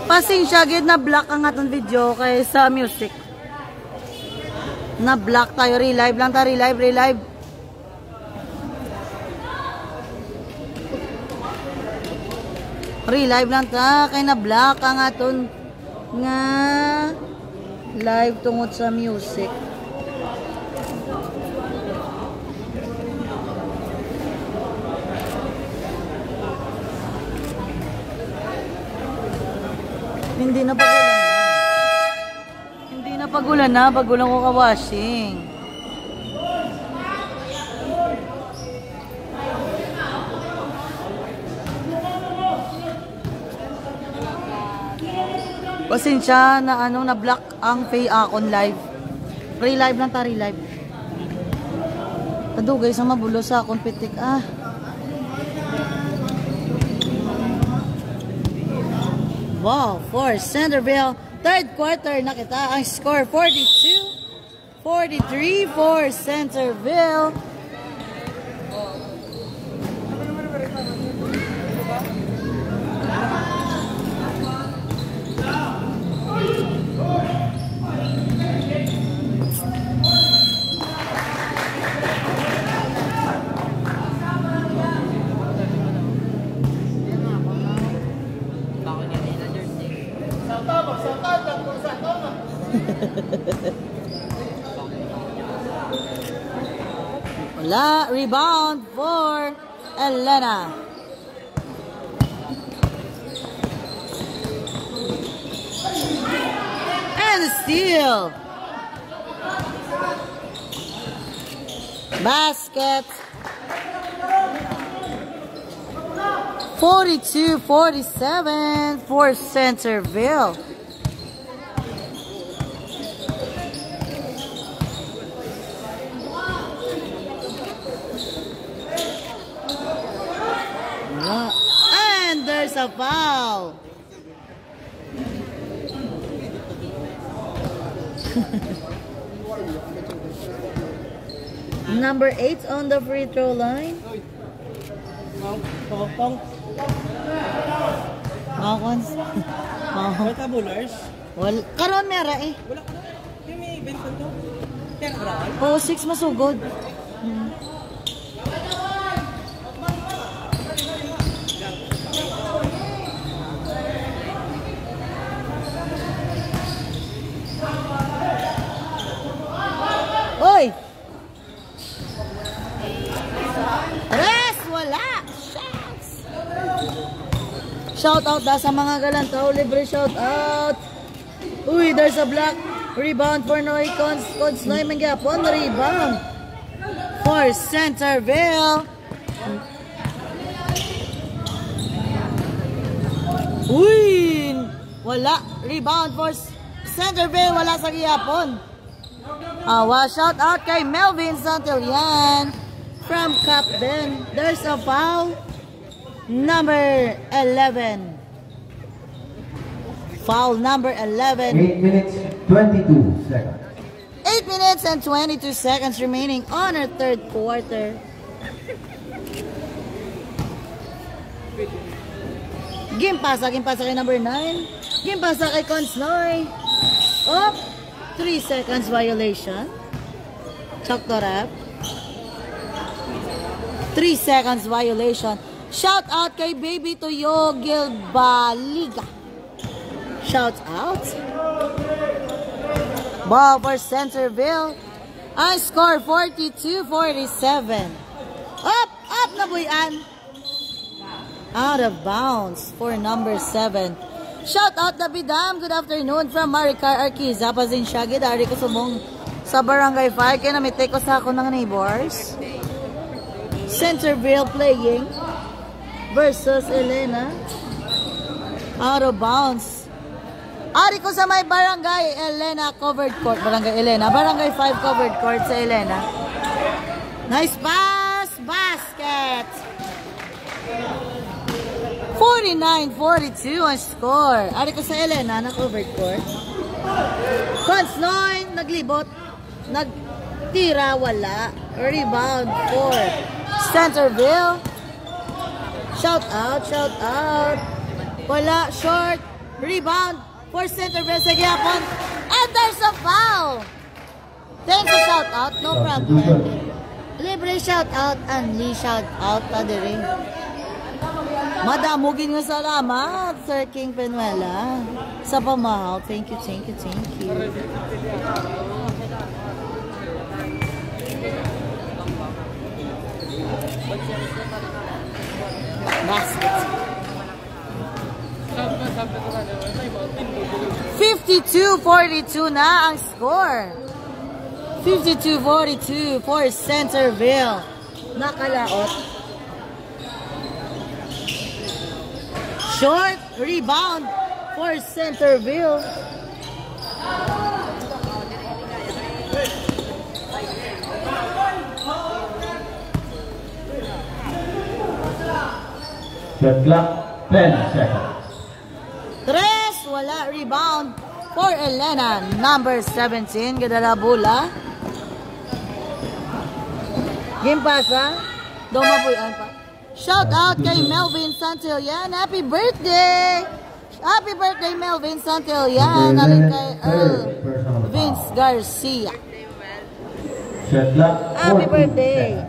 Pasensya, gid na black ang atong video kay sa music. Na black tayo, relive lang ta, relive. Relive lang ta kay na black ang aton nga live tungod sa music. Hindi na pagulan na. Hindi na pagulan na. Pagulan ko ka-washing. Pasensya na na-block ang Faye Akon live. Relive lang ta, relive. Kadugay sa mabulo sa akong pitik. Wow, for Centerville, third quarter na kita ang score 42-43 for Centerville. Wala, rebound for Elena. And steal. Basket. 42-47 for Centerville. And there's a foul. Number 8 on the free throw line. Wala karon mera eh. Wala ko. May benton to. Oh, 6 masugod. Oy! Rest! Wala! Shouts! Shout out da sa mga galantaw. Libre shout out. Uy, there's a block. Rebound for Noy Cons Noy Mangyapon. Rebound for Centerville. Uy! Wala. Rebound for Centerville. Wala sa gihapon. Shout out kay Melvin Santillan from Capden. There's a foul. Number 11. Foul number 11. 8 minutes, 22 seconds. 8 minutes and 22 seconds remaining on our third quarter. Gimpasa kay number 9. Gimpasa kay Consnoy. Up. 3 seconds violation. Choktorap. 3 seconds violation. Shout out kay Baby Tuyo Gilbaliga. Shout out. Ball for Centerville. I score 42-47. Up na buyan. Out of bounds for number 7. Shout out Dabidam. Good afternoon from Maricar Arquiza. Pasensya gid ari ko subong sa Barangay 5 kaya namite ko sa ako ng neighbors. Centerville playing versus Elena. Out of bounds. Ari ko sa may Barangay Elena covered court. Barangay Elena. Barangay 5 covered court sa Elena. Nice pass. Basket. 49-42 ang score. Ari ko sa Elena na covered court. Consnoy naglibot. Nagtira. Wala. Rebound for Centerville. Shout out. Wala. Short. Rebound for Centerville sa gyapon. And there's a foul. Thanks for shout out. No problem. Libre shout out and Lee shout out ta diri. Madamugin nga salamat, Sir King Penuela. Sa pamahal. Thank you, thank you, thank you. Basket. 52-42 na ang score. 52-42 for Centerville. Nakalaot. Short rebound for Centerville. Shot clock, 10 seconds. Tres, wala. Rebound for Elena, number 17. Gadala bola. Game pass, ha? Dumapuyan pa. Shout out kay Melvin Santillan. Happy birthday! Happy birthday, Melvin Santillan. Nalit kay Earl Vince Garcia. Shot clock, Happy birthday!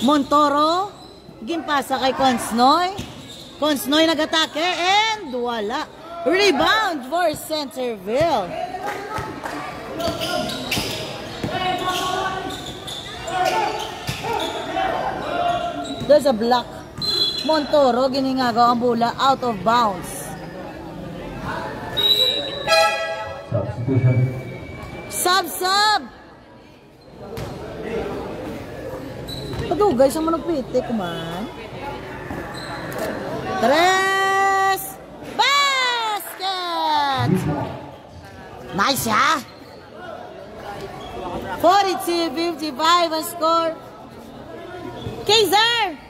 Montoro, gimpasa kay Consnoy. Consnoy nag-atake and wala. Rebound for Centerville. There's a block. Montoro, giningagaw ang bola out of bounds. Substitution. Sub! Padugay sa managpitik man. Tres! Basket! Nice, ha? 42-55 ang score. Kaiser!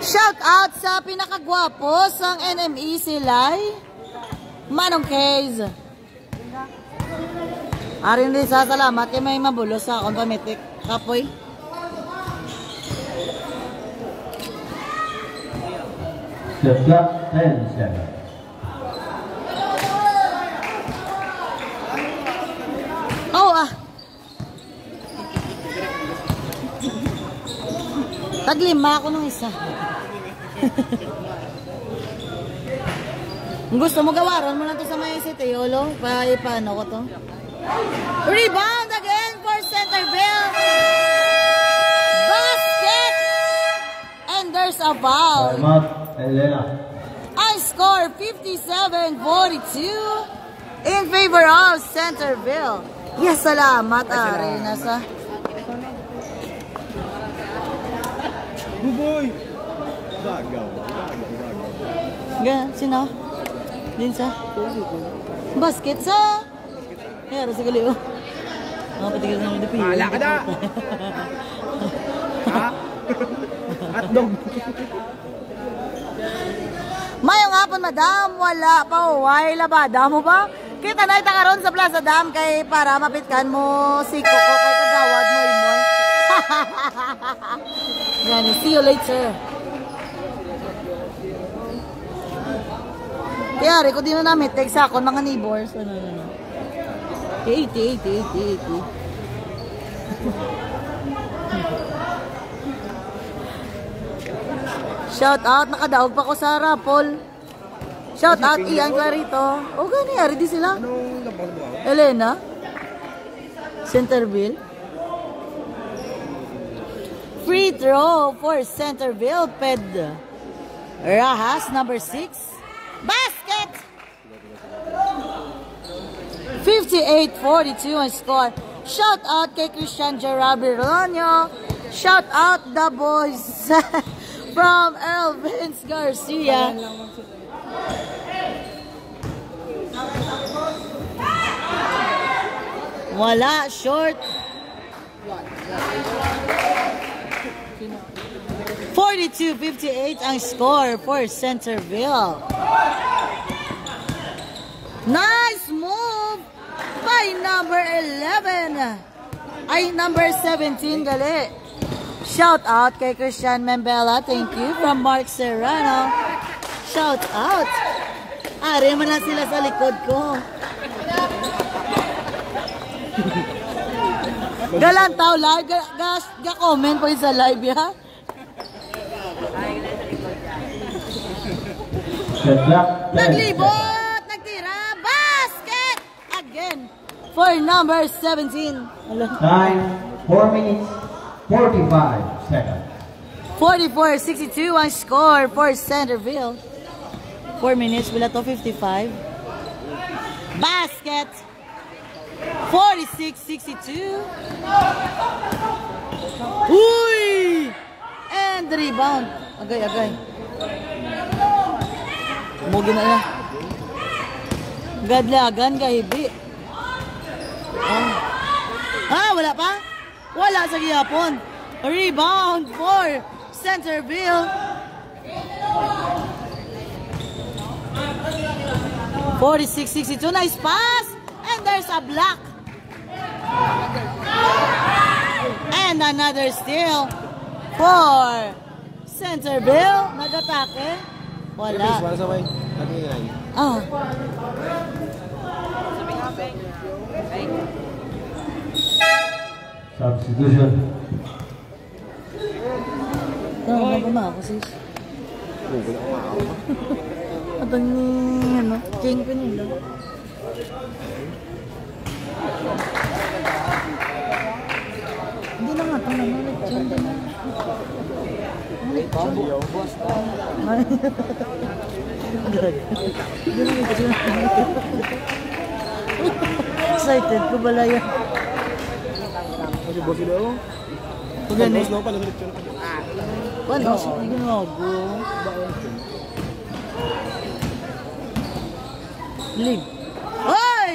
Shout out sa pinakagwapo sang NME Silay. Manong Kays. Arin din sa salamat kay may mabulos sa akong pamitik. Kapoy. Shot clock, 10 seconds. Taglima ako ng isa. Gusto mo gawaran mo lang to sa may city, Yolo? Paano ko to? Rebound again for Centerville. Basket! And there's a foul. Time out, Elena. I score 57-42 in favor of Centerville. Yes, salamat, Ari. Nasa... Buboy! Gan, sino? Din sa? Basket sa? Kaya, sa gali, oh. Patigil na naman dipin. Wala ka na! Ha? Hotdog! Mayong hapon, madam. Wala pa, why labada mo ba? Kita na itakaroon sa Plaza Dam kay para mapitkan mo si Coco kay kagawad mo, Imoy. Yan, see you later. Kaya rin ko din na namin, text ako, mga neighbors. 80. Shout out, nakadaog pa ko sa raffle. Shout out, Ian Clarito. O, gani, ari di sila. Elena. Centerville. Free throw for Centerville. Ped Rahas, number 6. Basket! 58-42 ang score. Shout out kay Christian Jarabironio. Shout out the boys from Earl Vince Garcia. Wala, short. 42-58 ang score for Centerville. Nice move by number 11. Ay, number 17 gali. Shout out kay Christian Membela. Thank you. From Mark Serrano. Shout out. Ari man lang sila sa likod ko. Galantaw live. Ga-comment po sa live ya. Naglibot! Nagtira! Basket! Again! For number 17. Time, 4 minutes, 45 seconds. 44-62 ang score for Centerville. 4 minutes, wala to 55. Basket! 46-62. Uy! And rebound. Agay. Mugi na yan. Gadlagan, gahibi. Wala pa? Wala sa gihapon. Rebound for Centerville. 46-62. Nice pass. And there's a block. And another steal for Centerville. Nag-atake. Wala. Substitution. Ako sis. Atang ni king ko nila. Hindi na nga itong nanulit. Hindi na. Excited ko bala yan. Kasi bosi daw. Ganit. Boss daw pala ulit yun. Paano siya ginago? Lead. Oy!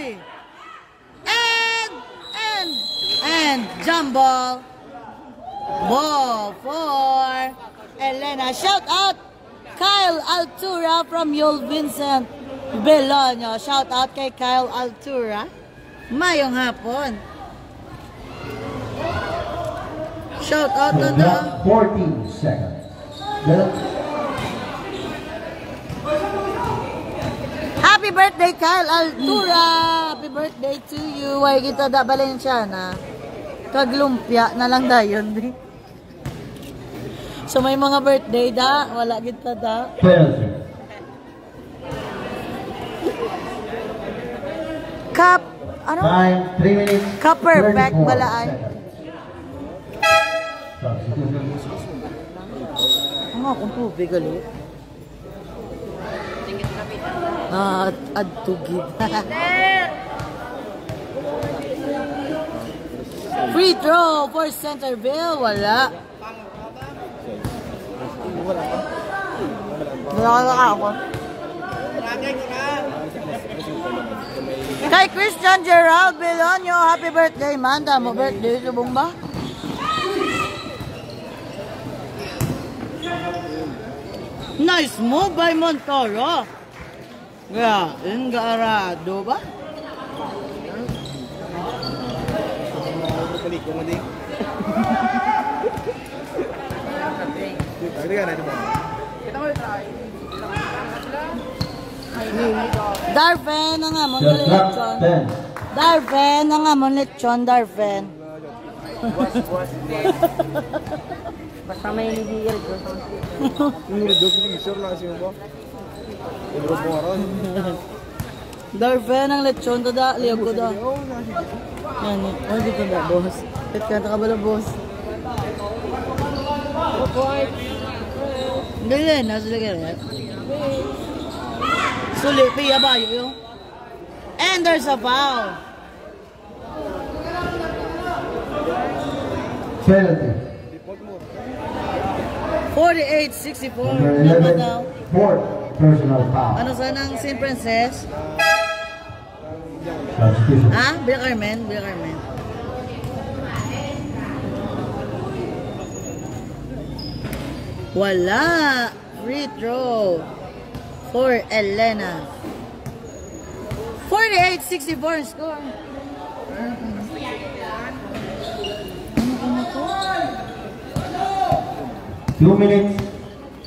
And jump ball. Ball for Elena. Shout out Kyle Altura from Yul Vincent Belonio. Shout out kay Kyle Altura. Mayong hapon. Shout out to the 14 seconds. Happy birthday Kyle Altura. Happy birthday to you. Way kita da Valenciana. Kaglumpya na lang dayon. So may mga birthday da, wala kita da. Penalty. Cup, ano? Time, 3 minutes, Cup perfect, 34 wala ay. seconds. Substitution. Ang akong tubig gali. Add to give. Free throw for Centerville, wala. Wala ako. Kay Christian Gerald Belonio, happy birthday, Manda mo birthday, subong ba? Nice move by Montoro. Yeah, Ingarado ba? Darven ang amon lechon. Darven ang amon lechon, Darven. Basta may nilibigil ko. Nilidog ni sure lang kasi mo. Ibros mo ron. Darven ang lechon to da, liyog ko da. Yan eh, oh dito da, boss. Kit ka na kabala, boss. Dili, nasa lagi rin. Sulit, piya ba yun? And there's a foul. Penalty. 48-64. Number Ano 11, daw? fourth personal foul. Ano sanang St. Princess? Substitution. Ha? Bila Carmen? Bila Carmen. Wala. Free throw for Elena. 48-64 score. 2 minutes,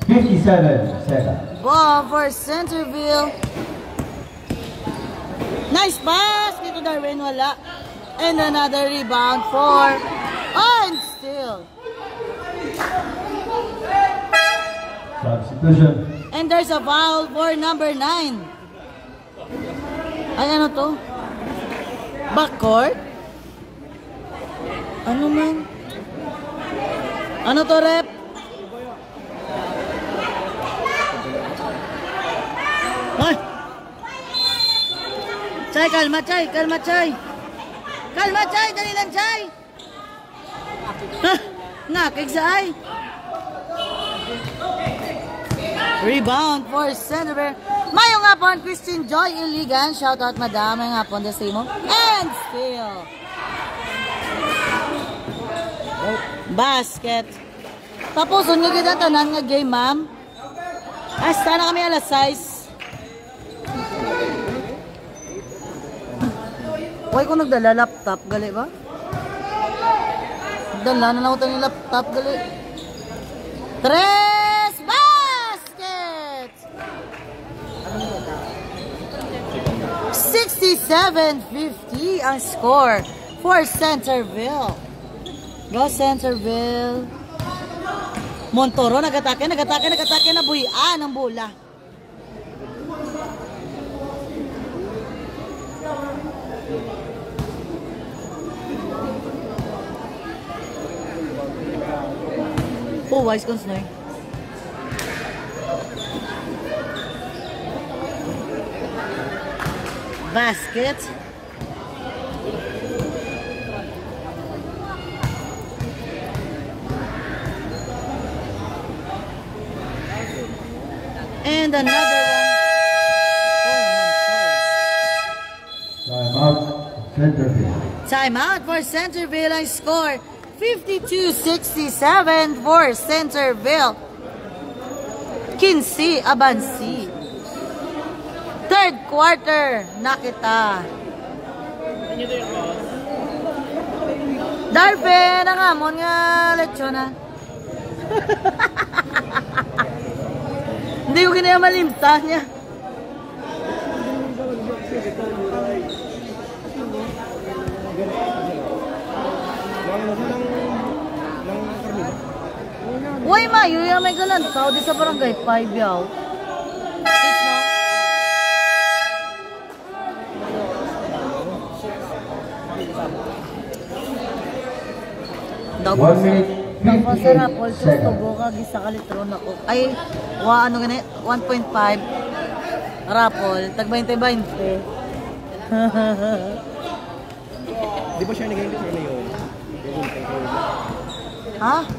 57 seconds. Ball for Centerville. Nice pass. Dito Darwin wala. And another rebound for... Oh, and still. Substitution. And there's a foul for number 9. Ay, ano to? Backcourt? Ano man? Ano to, rep? Ay! Chay, kalma, Chay! Kalma, Chay! Kalma, Chay! Dali lang, Chay! Ha! Nakig sa ay! Rebound for Centerville. Mayo nga po ang Christine Joy Iligan. Shout out madam. Mayo nga po ang Desimo. And still. Basket. Tapos unyo kita tanan nga game, ma'am. Hasta na kami alas 6. Huwag ko nagdala laptop. Gali ba? Nagdala na lang ito yung laptop. Gali. 3 67-50 ang score for Centerville. Go Centerville. Montoro nagatake na buhian ang bola. Oh, wise consnoy. Basket. And another one. Time out for Centerville. I score 52-67 for Centerville. Kinsi Abansi. Third quarter na kita. Darwin, ang amon nga lechona. Hindi ko kinaya malimta niya. Uy, mayo yung may galantaw di sa barangay 5 yaw. One minute, 58 sa rapol, seconds. tubo ka, gisa ka litron ako. Ay, ano ganit? 1.5 rapol, tag 20-20. Di ba siya nag-game sa yun? Ha?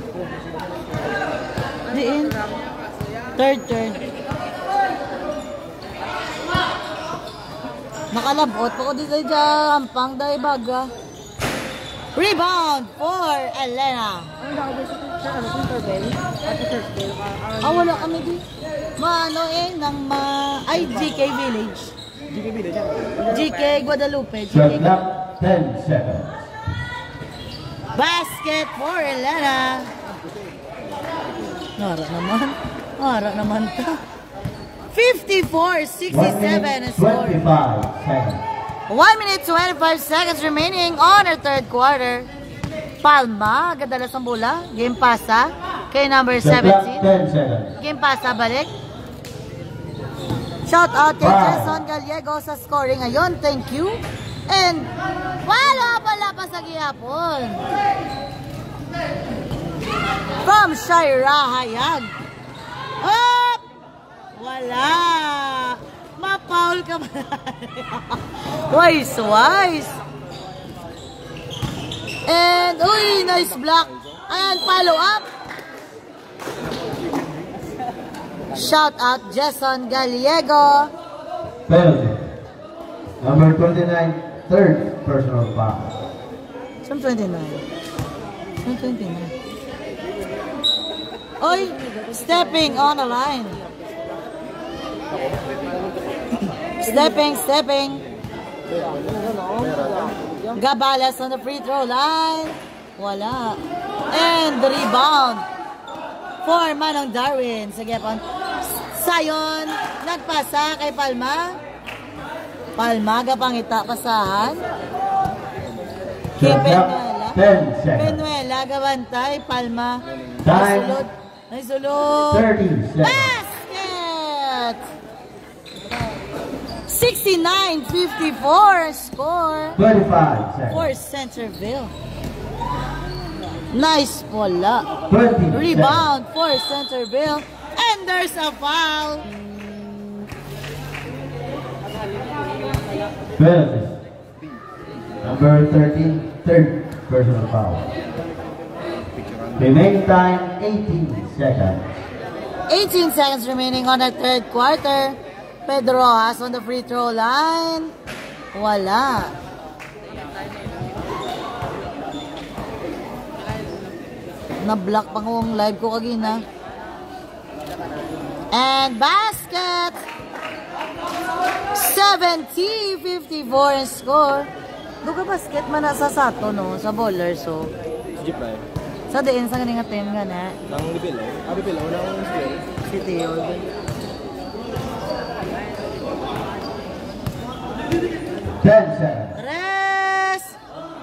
Diin. Third turn. Nakalabot pa ko dito dyan. Ampang dahi baga. Rebound for Elena. Wala kami di. Maano ng ay, GK Village. GK Village. GK Guadalupe. Shot GK. clock, 10 seconds. Basket for Elena. Nara naman to. 54-67 1 minute, score. 25 seconds. 1 minute 25 seconds remaining on our third quarter. Palma, gadalas ang bola. Game pasa. Kay number Shot clock, 17. 10 seconds. Game pasa, balik. Shout out kay Jason Gallego sa scoring ngayon. Thank you. And wala pala pa sa gihapon. From Shaira Hayag. Up! Wala. Ma-foul ka ba? Wise. And, uy, nice block. And follow up. Shout out Jason Gallego. Penalty. Number 29, third personal foul. Some 29. Some 29. Oy, stepping on the line. Stepping. Gabalas on the free throw line. Wala. And the rebound for Manong Darwin. Sige po. Sayon, nagpasa kay Palma. Palma, gapangita pasahan. Kay Penuela. 10 seconds. Penuela, gabantay. Palma. Time. Naisulod. 30 seconds. Basket! 69-54 score 25 seconds. for Centerville. Nice bola. 20 Rebound for Centerville. And there's a foul. Penalty. Number 13, third personal foul. Remaining time 18 seconds. 18 seconds remaining on the third quarter. Pedro Rojas on the free throw line. Wala. Na-block pa kong live ko kagina. And basket! 70-54 in score. Duga basket man na sa sato, no? Sa bowler, so. Jeep na eh. Sa diin, sa ganing atin nga na. Nang Bipilaw. Bipilaw. Nang Square. City, yun. 10 seconds. Tres!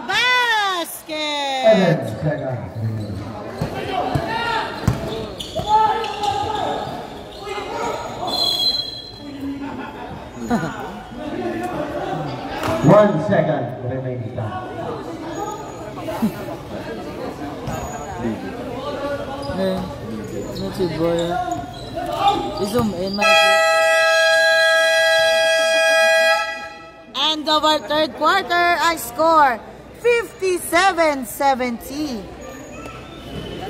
Basket! 11 seconds. One second remaining time. Not too boy. I-zoom in, man. End of our third quarter, I score 57-70.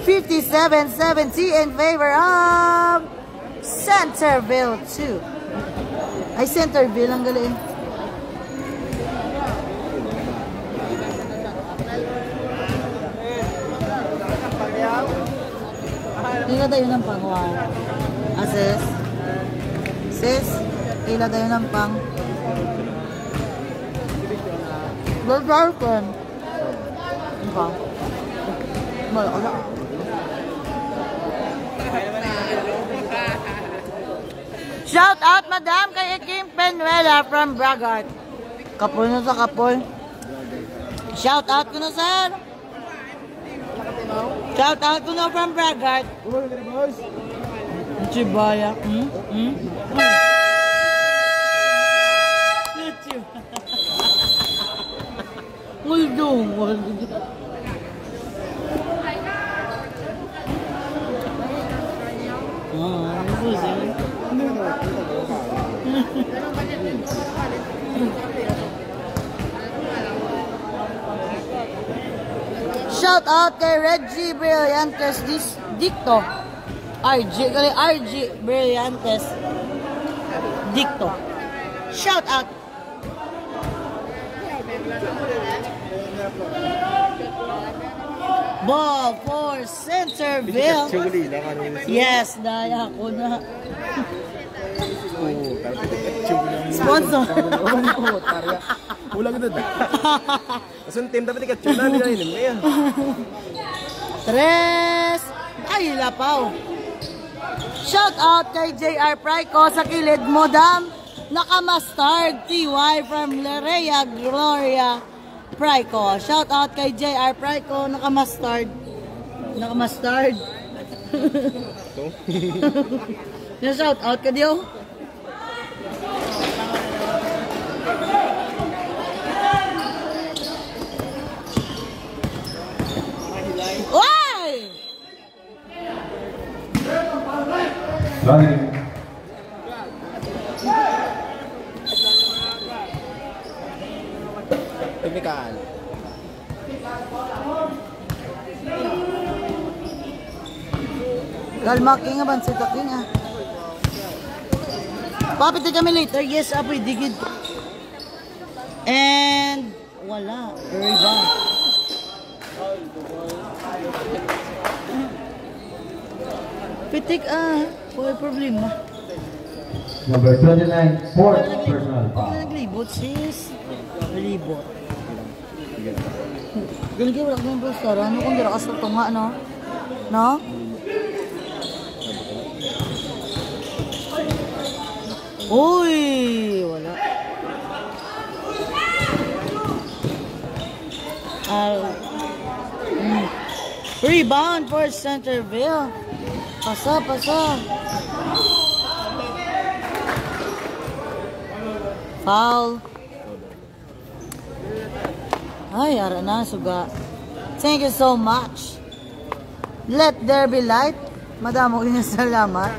57-70 in favor of Centerville 2. Ay, Centerville ang galing. Ila tayo ng pang, wow. Sis? Sis? Ila tayo ng pang. Gagawin. Ano pa? Wala. Shout out, madam, kay Kim Penuela from Bragart. Kapoy na sa kapoy. Shout out ko na, sir. Shout out ko na from Bragart. Chibaya. Nguldong. Shout out kay Reggie Brillantes Dicto. RG Brillantes Dicto. Shout out. Ball for Centerville. Yes, daya ko na. Sponsor. Ulang ito. Asun team dapat ikat chuna nila inim niya. Tres. Ay, lapaw. Shout out kay JR Prico sa kilid mo, dam. Naka-mustard TY from Lerea Gloria Prico. Shout out kay JR Prico, naka-mustard. Naka-mustard. Shout out ka diyo. Why? Running. Technical. Kalma king ban si Taking ah. Papiti kami later. Yes, apoy digid. And wala. Rebound. Pitik wala problema. Number 29, fourth personal foul. Naglibot sis. Naglibot. Ganun kayo wala kong poster. Ano kung dira ka sa tunga, no? No? Uy! Wala. Rebound for Centerville. Pasa. Foul. Ay, ara na, suga. Thank you so much. Let there be light. Madamo kanya salamat.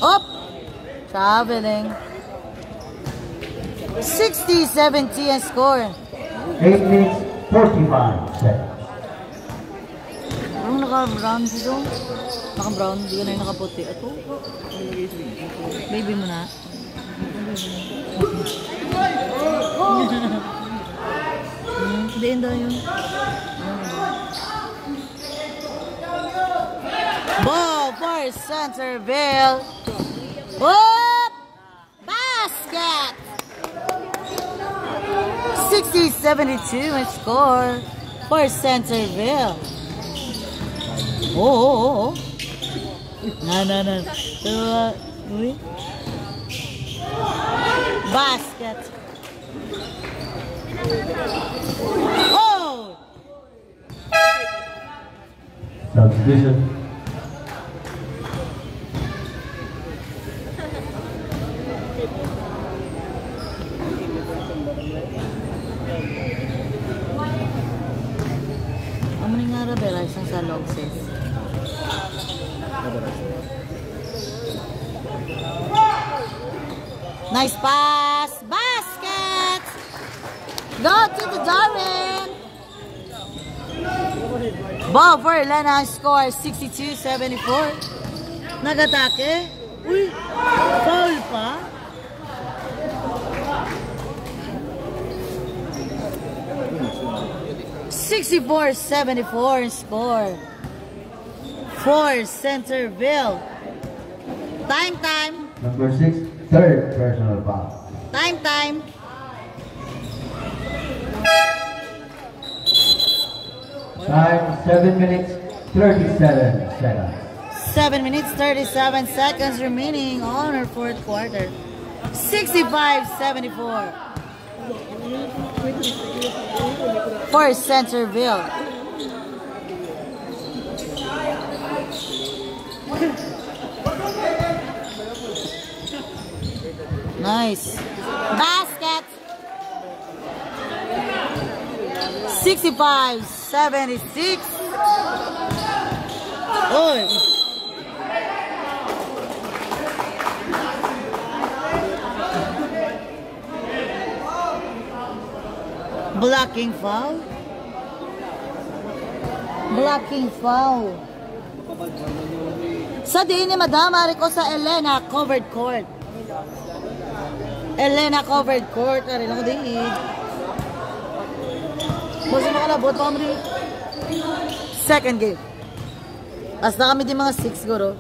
Up! Traveling. 60-70 ang score. 8 minutes, 45 seconds. Anong naka-brown dito? Naka-brown, hindi ka na yung nakaputi. Ito? Baby mo na. Hindi yun daw yun. Ball for Centerville. Whoop! Basket! 60-72 and score for Centerville. Oh. No. Basket. Oh! Substitution. Amo ni nga rabela isang salog sis. Nice pass! Basket! Go to the Darwin! Ball for Elena, score 62-74. Nag-atake? Uy! Foul pa? $64-74 score for Centerville. Time. Number 6, third personal foul. Time. Time, 7 minutes, 37 seconds. 7 minutes, 37 seconds remaining on our fourth quarter. 65-74 for Centerville. Nice. Basket. 65-76. Oh. Blocking foul. Sa diin ni Madam, ari ko sa Elena covered court. Ari lang ko diin. Basta makalabot pa kami second game. Hasta kami di mga 6 siguro.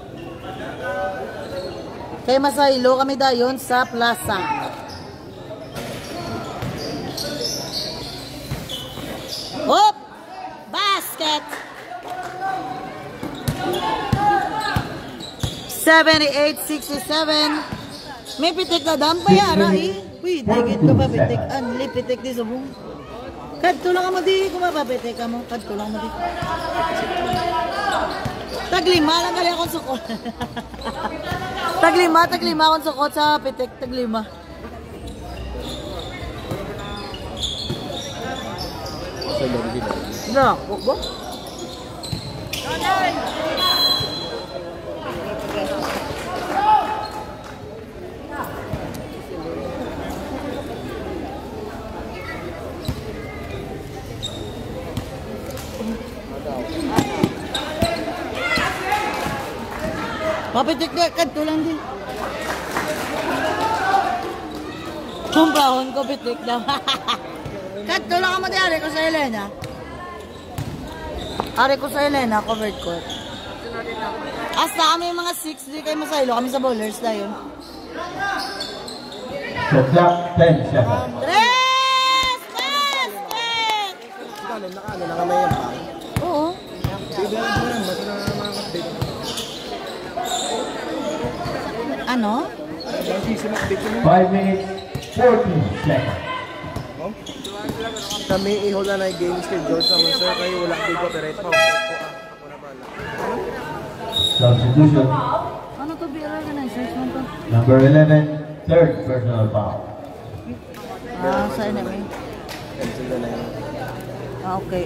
Kaya masahilo kami dayon sa plaza. Hop! Basket! 78-67. May pitik na dam pa yara eh. Uy, digit ka pa pitik. Anli pitik di sa buong. Kadto lang mo di. Kung mapapitik ka mo, kadto lang mo di. Taglima lang kali akong sukot. taglima akong sukot sa pitik. Taglima. Nah, kok mapitik na, kadto lang din. Kumpahon ko pitik daw. Kadto lang mo di, ari ko sa Elena. Covered court. Hasta kami mga 6, di kayo masaylo. Kami sa bowlers na yun. The clock, 10 seconds. Tres! Basket! Nakaano, nakamay yan pa. Oo. no? 5 minutes, 14 seconds. Kami ihula na yung games kay George naman sir, kayo wala kayo copyright pa. Ako na pala. Substitution. Ano to, BLR ka na? Search mo to. Number 11, third personal foul. Saan na may? Cancel na yun. Okay.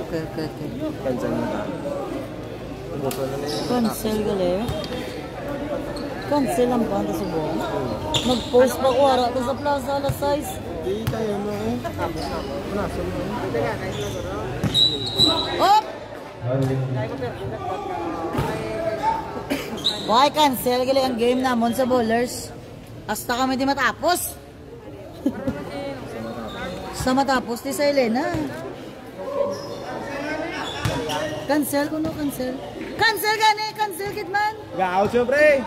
Cancel na ta. Buto na yun. Cancel gali. Cancel ang panta sa buwan. Nag-post pa ko ara sa plaza alas 6. Di tayo mo eh. Nasa mo eh. Op! Why cancel gali ang game namon sa bowlers? Hasta kami di matapos. Sa matapos di sa Elena. Cancel ko no, cancel. Cancel gani, cancel kitman. Gao syempre.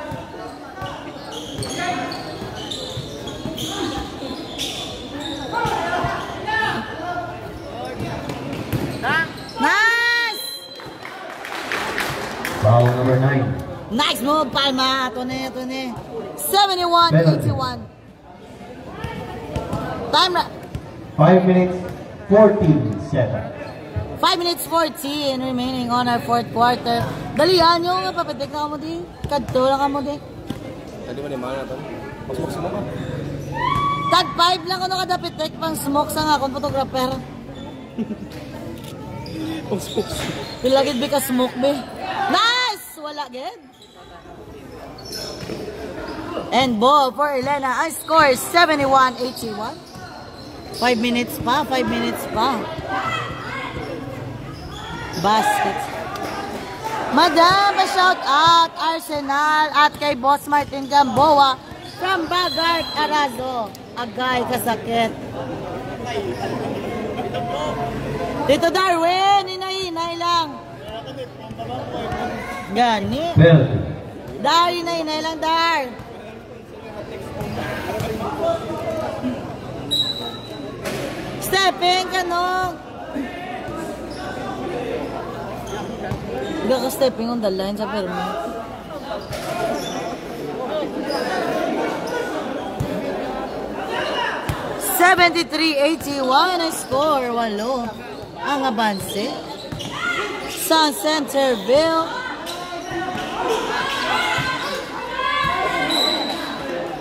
Nice! Foul number 9. Nice move, Palma. Ito na. 71-81. Time na. 5 minutes, 14 seconds. 5 minutes 14 remaining on our fourth quarter. Dalihan nyo nga, papatik na ka mo di. Kadto lang ka mo di. Tadi mo ni mana to? Pasok mo ka. Tag 5 lang ko nakadapitek pang smoke sa nga akong photographer. Pilagid bi ka smoke be. Nice! Wala gid. And ball for Elena. I score 71-81. 5 minutes pa. Basket. Madam, a shout out Arsenal at kay Boss Martin Gamboa from Bagart, Arazo. Agay kasakit. Tito Darwin, inay lang. Gani. Penalty. Dar, inay lang, Dar. Stepping ka, no? Hindi ka stepping on the line sa permit. (73-81) ang score. 8 ang abanse. Sa Centerville.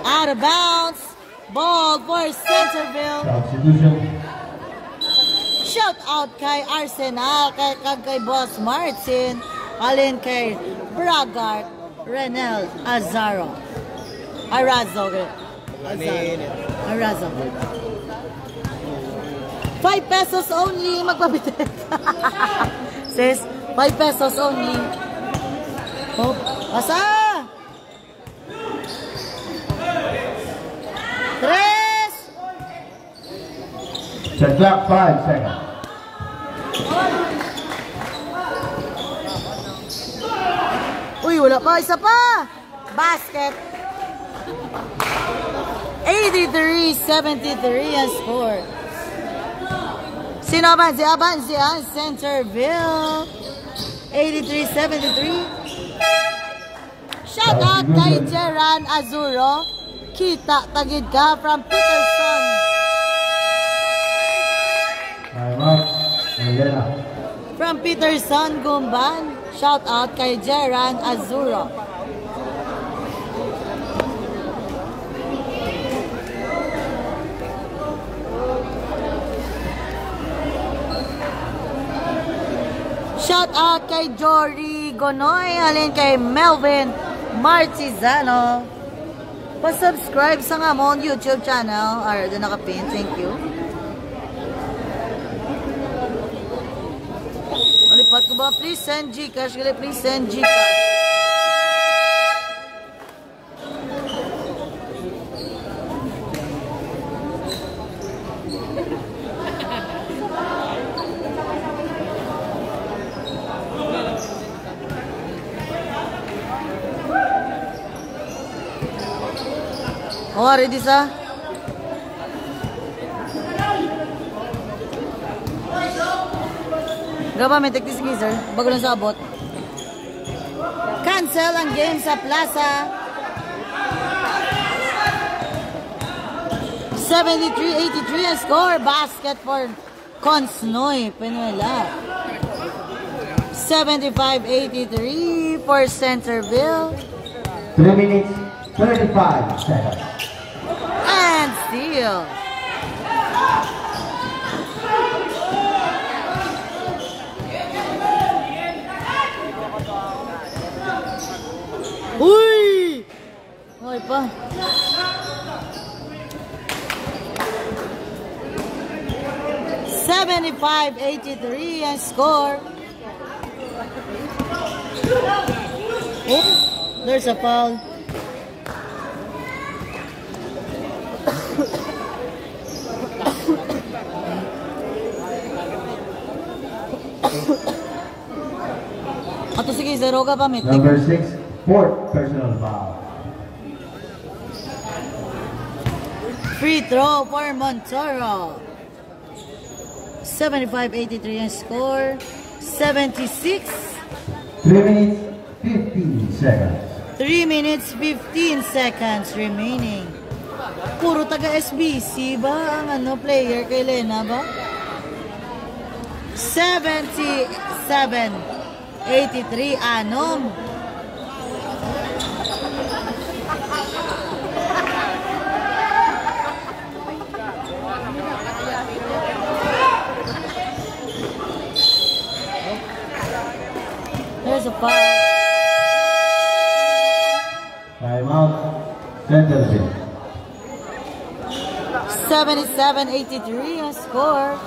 Out of bounds. Ball for Centerville. Substitution. Shout out kay Arsenal, kay Boss Martin, alin kay Bragart, Renel Azaro. Arazo. Arazo. 5 pesos only, magpabitin. Sis, 5 pesos only. Oh, asa? 3. Set clock 5 seconds. Uy, wala pa. Isa pa. Basket. 83-73 ang score. Sino ba? Si Abansi ang Centerville. 83-73. Shout out kay Jeran Azuro. Kita tagid ka from Peterson. Timeout. Elena. From Peterson, Gumban. Shout out kay Jeran Azuro. Shout out kay Jory Gonoy, alin kay Melvin Martizano. Pa-subscribe sa nga mong YouTube channel. Or doon nakapin. Thank you. Alipat ko ba? Please send Gcash. Please send Gcash. Oh, ready sa? Gaba, may tektis sir. Bago lang sa abot. Cancel ang game sa plaza. 73-83 ang score. Basket for Consnoy, Penuela. 75-83 for Centerville. 3 minutes, 35 seconds. And steal. Uy! Okay pa. 75-83 ang score. Oh, there's a foul. Ato sige, zero ka pa, Mitik. Number 6, fourth personal foul. Free throw for Montoro. 75-83 ang score. 76. 3 minutes, 15 seconds. 3 minutes, 15 seconds remaining. Puro taga SBC ba ang player kay Lena ba? 77-83 Anom. There's a foul. Timeout, Centerville. 77-83 ang score.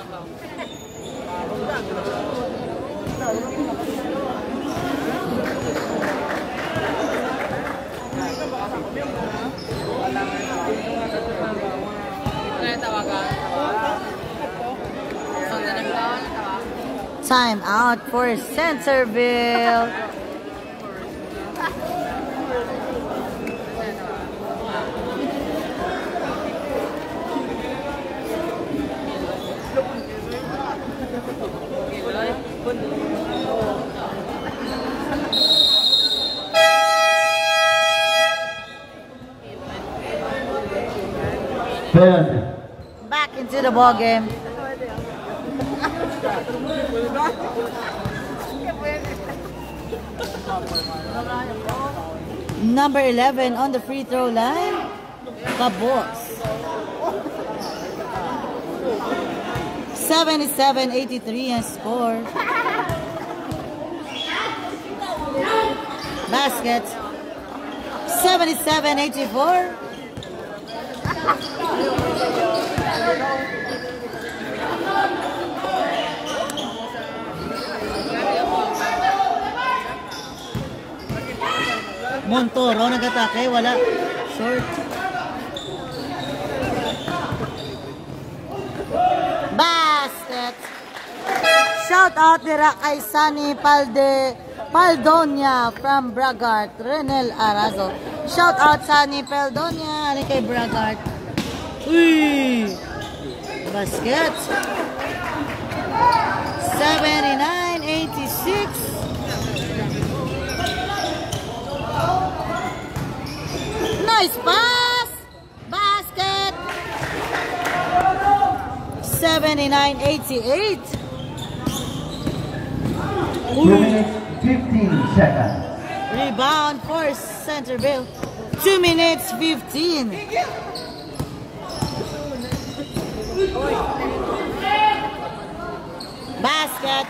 Time out for Centerville. Penalty. Back into the ball game. Number 11 on the free throw line. Kabos. 77-83 ang score. Basket. 77-84. Montoro nag-atake, wala. Short. Basket. Shout out dira kay Sunny Paldonia from Bragart, Renel Arazo. Shout out Sunny Paldonia ni kay Bragart. Uy! Basket. 79-86. Nice pass! Basket! 79-88. 2 minutes, 15 seconds. Rebound for Centerville. 2 minutes, 15. Basket.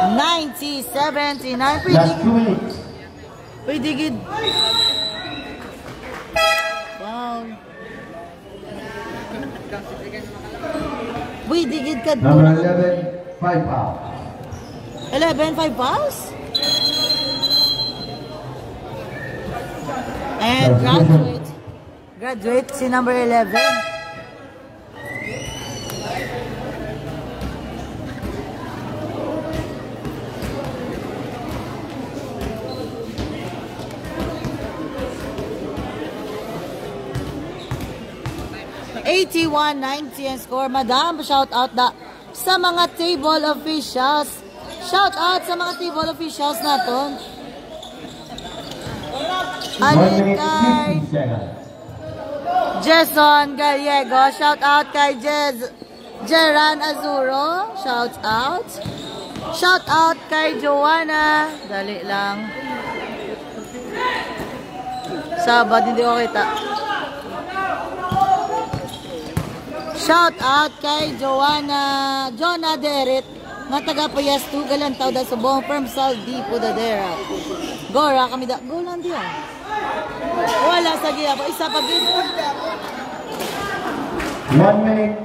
$90-79. Last 2 minutes. Pretty good. Wow. Pretty good ka. Number 11, 5 fouls. 11, 5 fouls? And graduate. Graduate si number 11. $81-90 ang score. Madam, shout out sa mga table officials. Shout out sa mga table officials natin. 1 Alin minute, kay 50 seconds. Jason Gallego. Shout out kay Jeran Azuro. Shout out. Shout out kay Joanna. Dali lang. Sabad, hindi ko kita. Shout out kay Jonah Deret. Nga taga Puyas, Tugalan, tao da subong from Saldi, Pudadera. Gora, kami da. Go lang diyan. Wala sa giya. Isa pa gid. 1 minute,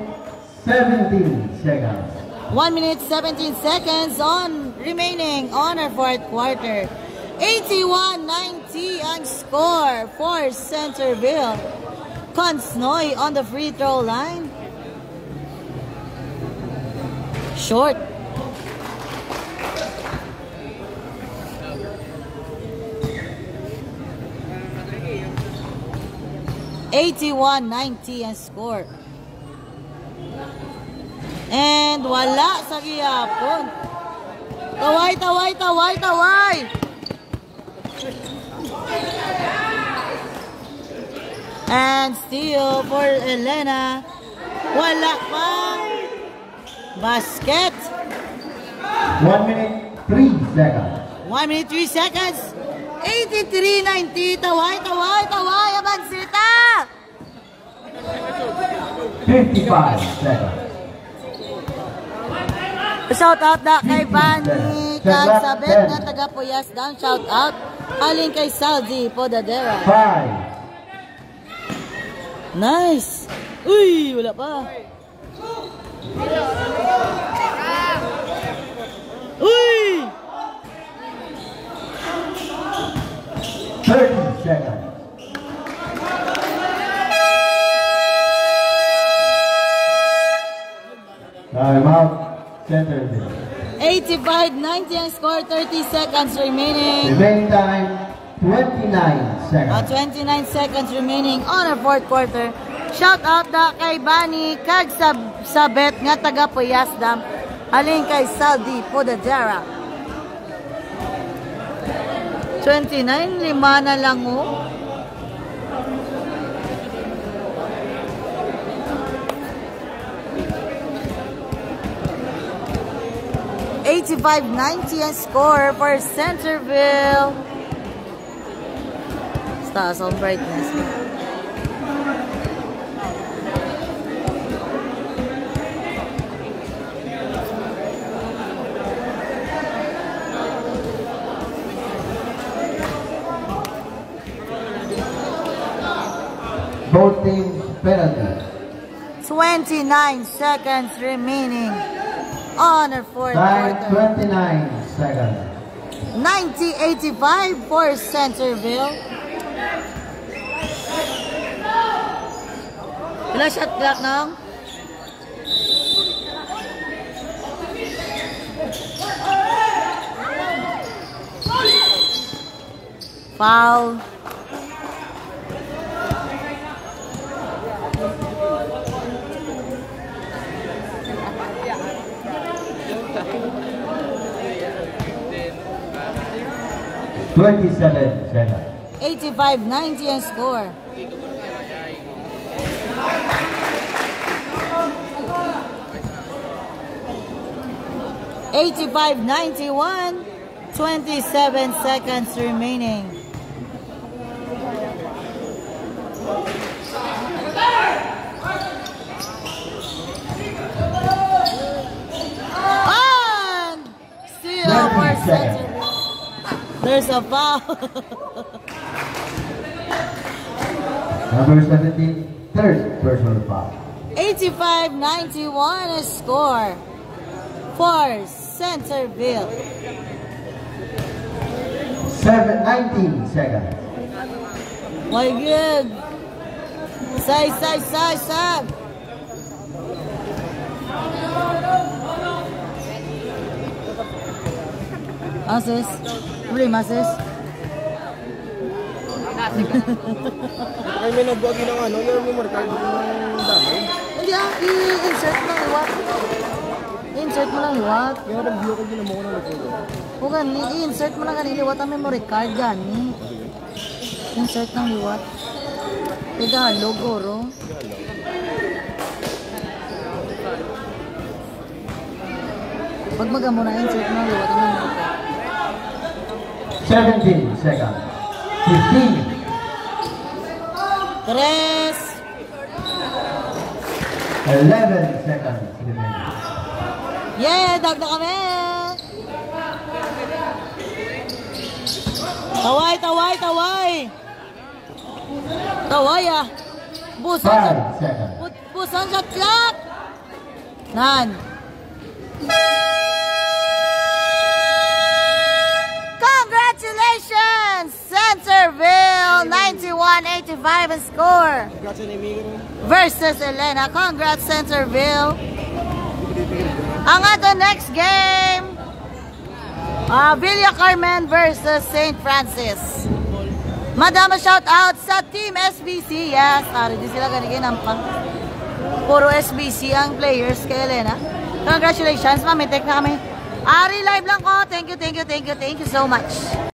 17 seconds. 1 minute 17 seconds on remaining on our fourth quarter. 81-90 ang score for Centerville. Consnoy on the free throw line. Short. $81-90 ang score. And wala sa gihapon. Taway, taway, taway, taway! And steal for Elena. Wala pa. Basket. 1 minute, 3 seconds. 1 minute, 3 seconds. 83-90. Taway, taway, taway. Abansita. 55 seconds. Shout out na kay Bani Kagsabet na taga Puyas down. Shout out. Aling kay Saldi Podadera. 5. Nice. Uy, wala pa. Uy! 30 seconds. Time out. Centerville. 85-90 ang score. 30 seconds remaining. Remaining time, 29 seconds. 29 seconds remaining on our fourth quarter. Shout out na kay Bani Kagsabet nga taga Puyas Dam. Aling kay Saldi Podadera. 29, 5 na lang oh. $85-90 ang score for Centerville. Taas ang brightness. Both teams penalty. 29 seconds remaining on our fourth Time, quarter. 29 seconds. 90-85 for Centerville. Ilang shot clock nang? Foul. $27 seconds. 85-90 ang score. $85-91, 27 seconds remaining. And still for Centerville. There's a foul. Number 17, third personal foul. 85-91 a score for Centerville. 19 seconds. My good. Say. Asis. Problema, sis. Ay, may nagbuwagi ng ano, yung memory card ng dami. Hindi i-insert mo lang iwat. I-insert mo lang iwat. Kaya nag-view ko din mo ko ng nagpulo. Huwag i-insert mo lang kanili iwat ang memory card gani. Insert ng liwat. Tagalog, oro. Pag magamo na insert ng liwat, ano mo? 17 seconds. 15. 3. 11 seconds remaining. Yeah, dag na kami! Taway, taway, taway! Taway ah! Busan siya! 5 seconds. Busan siya clock! Nan! Congratulations! Centerville! 91-85 ang score! Versus Elena. Congrats, Centerville! Ang ato next game, Villa Carmen versus St. Francis. Madama shout out sa Team SBC. Yes, di sila ganigin ang puro SBC ang players kay Elena. Congratulations, mamitek na kami. Ari live lang ko. Thank you so much.